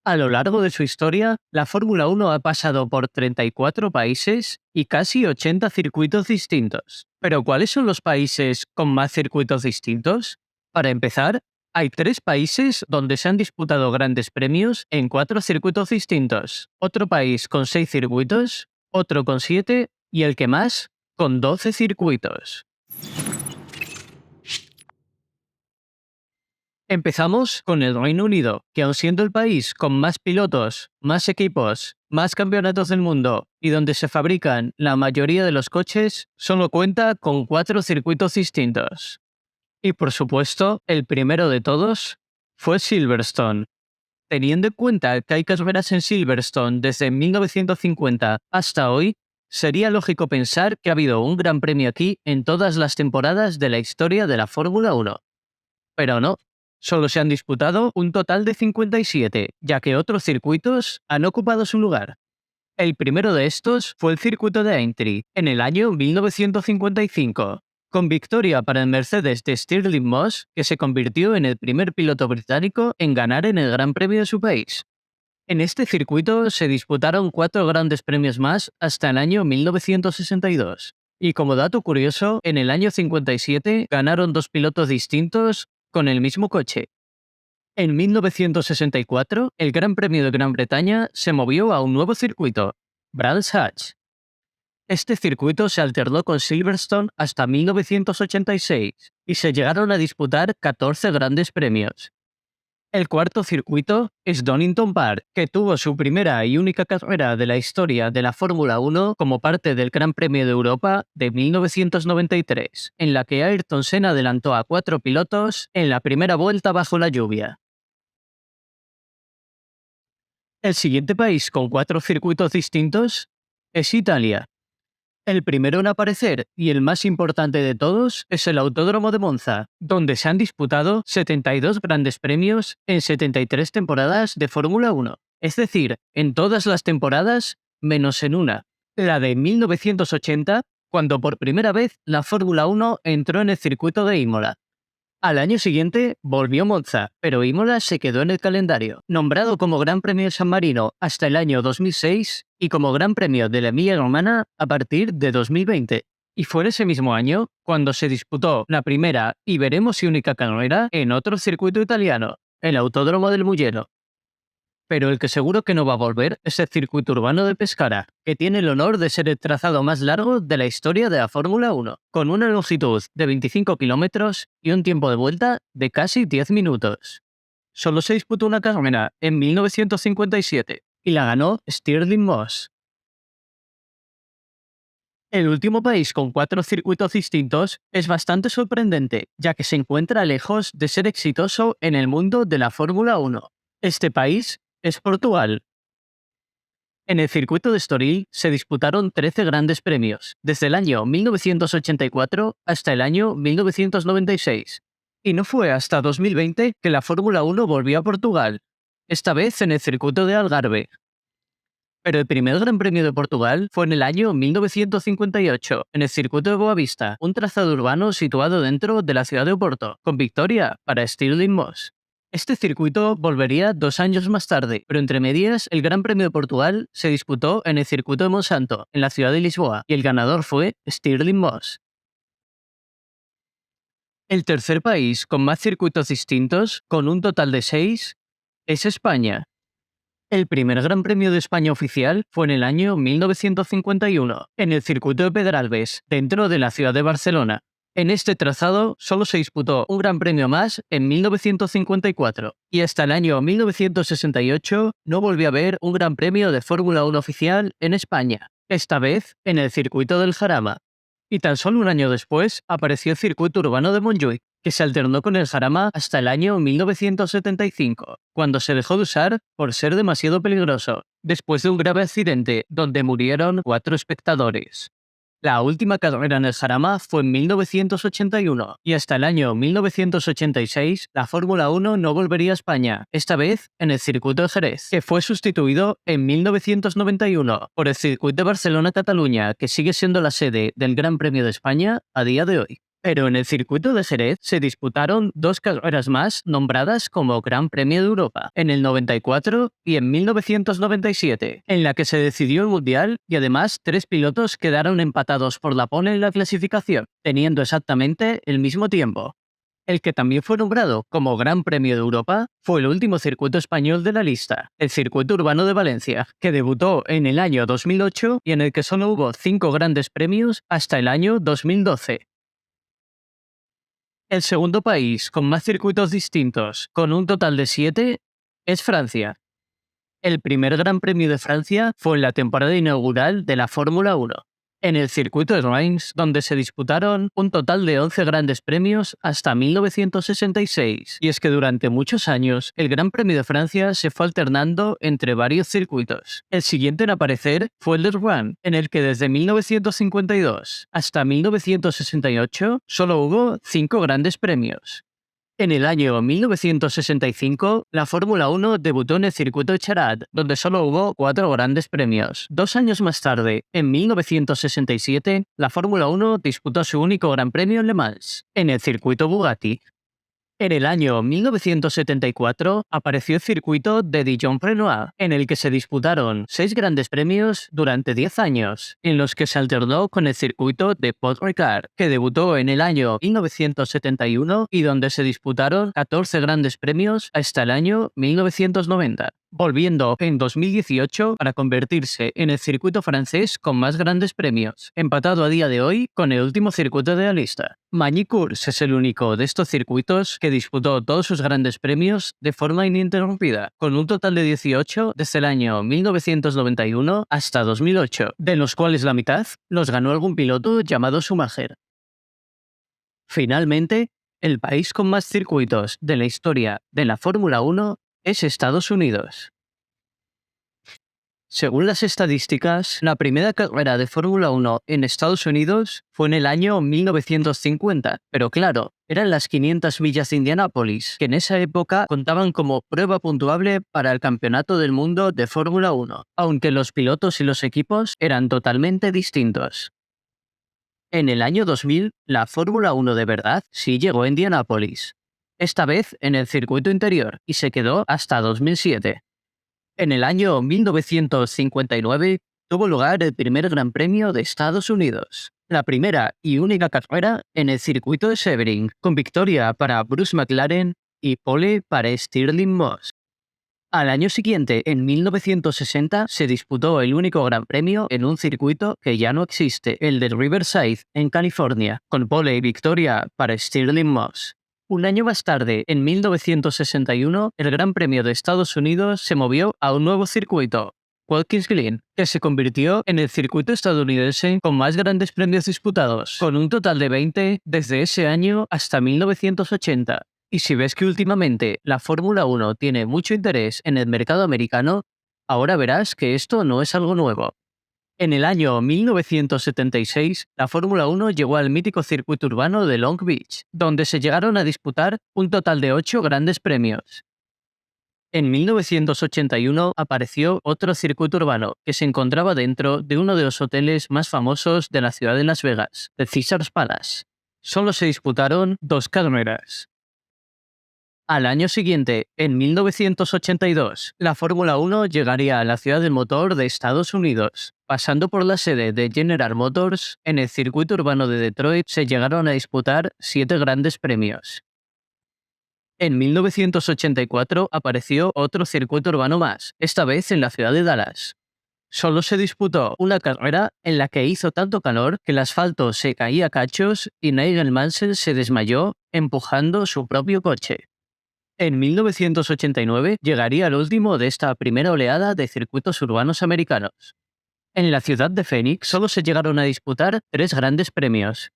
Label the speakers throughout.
Speaker 1: A lo largo de su historia, la Fórmula 1 ha pasado por 34 países y casi 80 circuitos distintos. Pero ¿cuáles son los países con más circuitos distintos? Para empezar, hay 3 países donde se han disputado grandes premios en 4 circuitos distintos. Otro país con 6 circuitos, otro con 7 y el que más, con 12 circuitos. Empezamos con el Reino Unido, que aun siendo el país con más pilotos, más equipos, más campeonatos del mundo y donde se fabrican la mayoría de los coches, solo cuenta con 4 circuitos distintos. Y por supuesto, el primero de todos fue Silverstone. Teniendo en cuenta que hay carreras en Silverstone desde 1950 hasta hoy, sería lógico pensar que ha habido un gran premio aquí en todas las temporadas de la historia de la Fórmula 1. Pero no, solo se han disputado un total de 57, ya que otros circuitos han ocupado su lugar. El primero de estos fue el circuito de Aintree, en el año 1955, con victoria para el Mercedes de Stirling Moss, que se convirtió en el primer piloto británico en ganar en el Gran Premio de su país. En este circuito se disputaron 4 grandes premios más hasta el año 1962. Y como dato curioso, en el año 57 ganaron 2 pilotos distintos con el mismo coche. En 1964, el Gran Premio de Gran Bretaña se movió a un nuevo circuito, Brands Hatch. Este circuito se alternó con Silverstone hasta 1986 y se llegaron a disputar 14 grandes premios. El cuarto circuito es Donington Park, que tuvo su primera y única carrera de la historia de la Fórmula 1 como parte del Gran Premio de Europa de 1993, en la que Ayrton Senna adelantó a 4 pilotos en la primera vuelta bajo la lluvia. El siguiente país con 4 circuitos distintos es Italia. El primero en aparecer y el más importante de todos es el Autódromo de Monza, donde se han disputado 72 grandes premios en 73 temporadas de Fórmula 1. Es decir, en todas las temporadas menos en una, la de 1980, cuando por primera vez la Fórmula 1 entró en el circuito de Imola. Al año siguiente volvió Monza, pero Imola se quedó en el calendario, nombrado como Gran Premio de San Marino hasta el año 2006 y como Gran Premio de la Emilia-Romagna a partir de 2020. Y fue ese mismo año cuando se disputó la primera y veremos si única carrera en otro circuito italiano, el Autódromo del Mugello. Pero el que seguro que no va a volver es el circuito urbano de Pescara, que tiene el honor de ser el trazado más largo de la historia de la Fórmula 1, con una longitud de 25 kilómetros y un tiempo de vuelta de casi 10 minutos. Solo se disputó una carrera en 1957 y la ganó Stirling Moss. El último país con 4 circuitos distintos es bastante sorprendente, ya que se encuentra lejos de ser exitoso en el mundo de la Fórmula 1. Este país es Portugal. En el circuito de Estoril se disputaron 13 grandes premios, desde el año 1984 hasta el año 1996. Y no fue hasta 2020 que la Fórmula 1 volvió a Portugal, esta vez en el circuito de Algarve. Pero el primer Gran Premio de Portugal fue en el año 1958, en el circuito de Boavista, un trazado urbano situado dentro de la ciudad de Oporto, con victoria para Stirling Moss. Este circuito volvería 2 años más tarde, pero entre medias el Gran Premio de Portugal se disputó en el circuito de Monsanto, en la ciudad de Lisboa, y el ganador fue Stirling Moss. El tercer país con más circuitos distintos, con un total de 6, es España. El primer Gran Premio de España oficial fue en el año 1951, en el circuito de Pedralbes, dentro de la ciudad de Barcelona. En este trazado solo se disputó un Gran Premio más en 1954, y hasta el año 1968 no volvió a haber un Gran Premio de Fórmula 1 oficial en España, esta vez en el circuito del Jarama. Y tan solo un año después apareció el circuito urbano de Montjuïc, que se alternó con el Jarama hasta el año 1975, cuando se dejó de usar por ser demasiado peligroso, después de un grave accidente donde murieron 4 espectadores. La última carrera en el Jarama fue en 1981 y hasta el año 1986 la Fórmula 1 no volvería a España, esta vez en el circuito de Jerez, que fue sustituido en 1991 por el circuito de Barcelona-Cataluña, que sigue siendo la sede del Gran Premio de España a día de hoy. Pero en el circuito de Jerez se disputaron dos carreras más nombradas como Gran Premio de Europa, en el 94 y en 1997, en la que se decidió el Mundial y además tres pilotos quedaron empatados por la pole en la clasificación, teniendo exactamente el mismo tiempo. El que también fue nombrado como Gran Premio de Europa fue el último circuito español de la lista, el Circuito Urbano de Valencia, que debutó en el año 2008 y en el que solo hubo 5 grandes premios hasta el año 2012. El segundo país con más circuitos distintos, con un total de 7, es Francia. El primer Gran Premio de Francia fue en la temporada inaugural de la Fórmula 1, en el circuito de Reims, donde se disputaron un total de 11 grandes premios hasta 1966. Y es que durante muchos años, el Gran Premio de Francia se fue alternando entre varios circuitos. El siguiente en aparecer fue el de Rouen, en el que desde 1952 hasta 1968 solo hubo 5 grandes premios. En el año 1965, la Fórmula 1 debutó en el circuito de Charad, donde solo hubo 4 grandes premios. 2 años más tarde, en 1967, la Fórmula 1 disputó su único gran premio en Le Mans, en el circuito Bugatti. En el año 1974 apareció el circuito de Dijon-Prenois, en el que se disputaron 6 grandes premios durante 10 años, en los que se alternó con el circuito de Paul-Ricard, que debutó en el año 1971 y donde se disputaron 14 grandes premios hasta el año 1990, volviendo en 2018 para convertirse en el circuito francés con más grandes premios, empatado a día de hoy con el último circuito de la lista. Magny-Cours es el único de estos circuitos que disputó todos sus grandes premios de forma ininterrumpida, con un total de 18 desde el año 1991 hasta 2008, de los cuales la mitad los ganó algún piloto llamado Schumacher. Finalmente, el país con más circuitos de la historia de la Fórmula 1 es Estados Unidos. Según las estadísticas, la primera carrera de Fórmula 1 en Estados Unidos fue en el año 1950, pero claro, eran las 500 millas de Indianápolis, que en esa época contaban como prueba puntuable para el Campeonato del Mundo de Fórmula 1, aunque los pilotos y los equipos eran totalmente distintos. En el año 2000, la Fórmula 1 de verdad sí llegó a Indianápolis, esta vez en el circuito interior, y se quedó hasta 2007. En el año 1959 tuvo lugar el primer Gran Premio de Estados Unidos, la primera y única carrera en el circuito de Sebring, con victoria para Bruce McLaren y pole para Stirling Moss. Al año siguiente, en 1960, se disputó el único Gran Premio en un circuito que ya no existe, el de Riverside, en California, con pole y victoria para Stirling Moss. Un año más tarde, en 1961, el Gran Premio de Estados Unidos se movió a un nuevo circuito, Watkins Glen, que se convirtió en el circuito estadounidense con más grandes premios disputados, con un total de 20 desde ese año hasta 1980. Y si ves que últimamente la Fórmula 1 tiene mucho interés en el mercado americano, ahora verás que esto no es algo nuevo. En el año 1976, la Fórmula 1 llegó al mítico circuito urbano de Long Beach, donde se llegaron a disputar un total de 8 grandes premios. En 1981 apareció otro circuito urbano que se encontraba dentro de uno de los hoteles más famosos de la ciudad de Las Vegas, el Caesars Palace. Solo se disputaron 2 carreras. Al año siguiente, en 1982, la Fórmula 1 llegaría a la ciudad del motor de Estados Unidos. Pasando por la sede de General Motors, en el circuito urbano de Detroit se llegaron a disputar 7 grandes premios. En 1984 apareció otro circuito urbano más, esta vez en la ciudad de Dallas. Solo se disputó una carrera en la que hizo tanto calor que el asfalto se caía a cachos y Nigel Mansell se desmayó empujando su propio coche. En 1989 llegaría el último de esta primera oleada de circuitos urbanos americanos. En la ciudad de Phoenix solo se llegaron a disputar 3 grandes premios.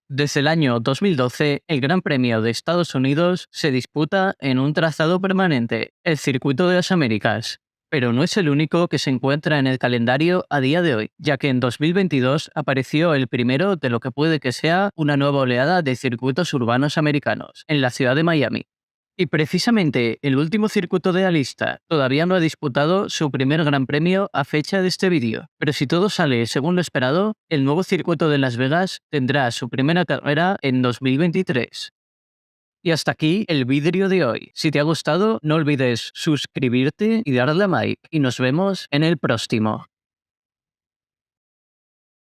Speaker 1: Desde el año 2012, el Gran Premio de Estados Unidos se disputa en un trazado permanente, el Circuito de las Américas. Pero no es el único que se encuentra en el calendario a día de hoy, ya que en 2022 apareció el primero de lo que puede que sea una nueva oleada de circuitos urbanos americanos, en la ciudad de Miami. Y precisamente el último circuito de la lista todavía no ha disputado su primer gran premio a fecha de este vídeo, pero si todo sale según lo esperado, el nuevo circuito de Las Vegas tendrá su primera carrera en 2023. Y hasta aquí el vídeo de hoy. Si te ha gustado, no olvides suscribirte y darle a like, y nos vemos en el próximo.